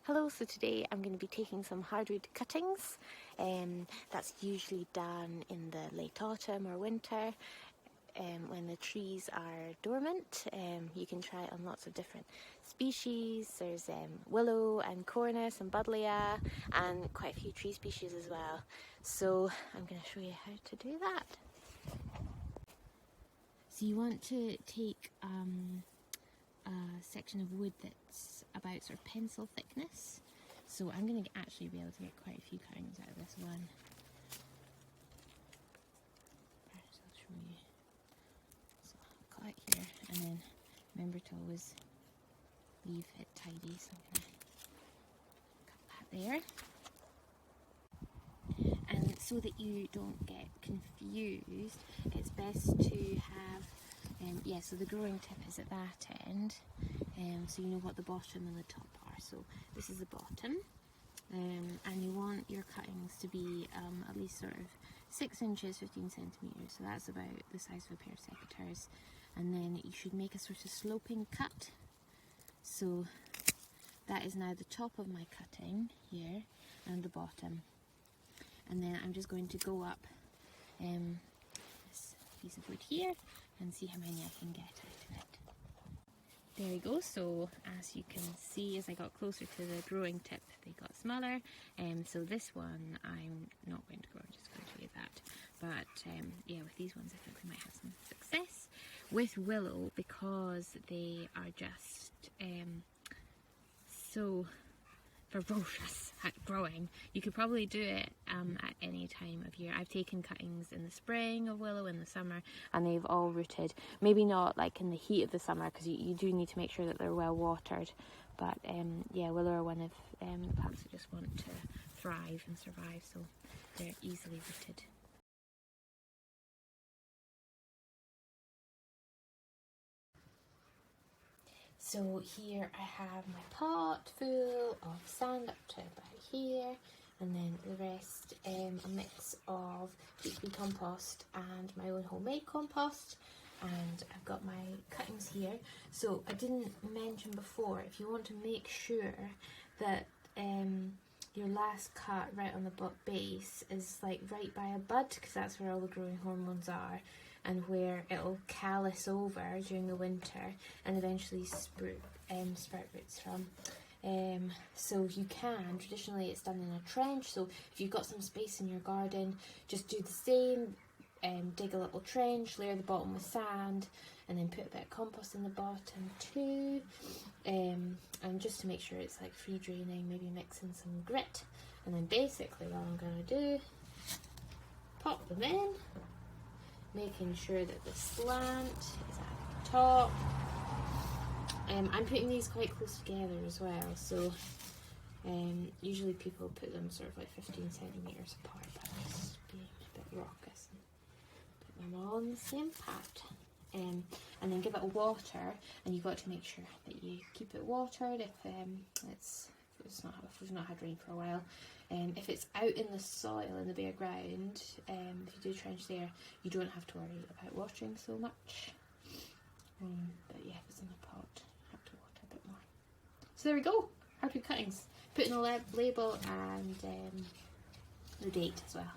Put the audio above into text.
Hello, so today I'm going to be taking some hardwood cuttings. That's usually done in the late autumn or winter when the trees are dormant. You can try it on lots of different species. There's willow and cornus and buddleia and quite a few tree species as well. So I'm going to show you how to do that. So you want to take a section of wood that's about sort of pencil thickness. So I'm going to actually be able to get quite a few cuttings out of this one. First I'll show you. So I'll cut it here, and then remember to always leave it tidy. So I'm going to cut that there. And so that you don't get confused, it's best to have so the growing tip is at that end, so you know what the bottom and the top are. So this is the bottom, and you want your cuttings to be at least sort of 6 inches, 15 centimetres, so that's about the size of a pair of secateurs. And then you should make a sort of sloping cut. So that is now the top of my cutting here, and the bottom. And then I'm just going to go up this piece of wood here and see how many I can get out of it. There we go. So as you can see, as I got closer to the growing tip, they got smaller. So this one I'm not going to grow, I'm just going to show you that. But yeah, with these ones I think we might have some success. With willow, because they are just so ferocious at growing, you could probably do it at any time of year. I've taken cuttings in the spring of willow, in the summer, and they've all rooted. Maybe not like in the heat of the summer, because you do need to make sure that they're well watered, but yeah, willow are one of the plants that just want to thrive and survive, so they're easily rooted. So here I have my pot full of sand up to about here, and then the rest a mix of peat compost and my own homemade compost. And I've got my cuttings here. So I didn't mention before, if you want to make sure that your last cut right on the base is like right by a bud, because that's where all the growing hormones are, and where it'll callus over during the winter and eventually sprout roots from. So you can, traditionally it's done in a trench, so if you've got some space in your garden, just do the same, dig a little trench, layer the bottom with sand, and then put a bit of compost in the bottom too, and just to make sure it's like free draining, maybe mix in some grit, and then basically all I'm going to do, pop them in, making sure that the slant is at the top. I'm putting these quite close together as well, so usually people put them sort of like 15 centimetres apart, but I'm just being a bit raucous and put them all in the same pot. And then give it a water, and you've got to make sure that you keep it watered if we've not had rain for a while. If it's out in the soil, in the bare ground, if you do trench there, you don't have to worry about watering so much. But yeah, if it's in the pot, you have to water a bit more. So there we go, hardwood cuttings. Put in a label and the date as well.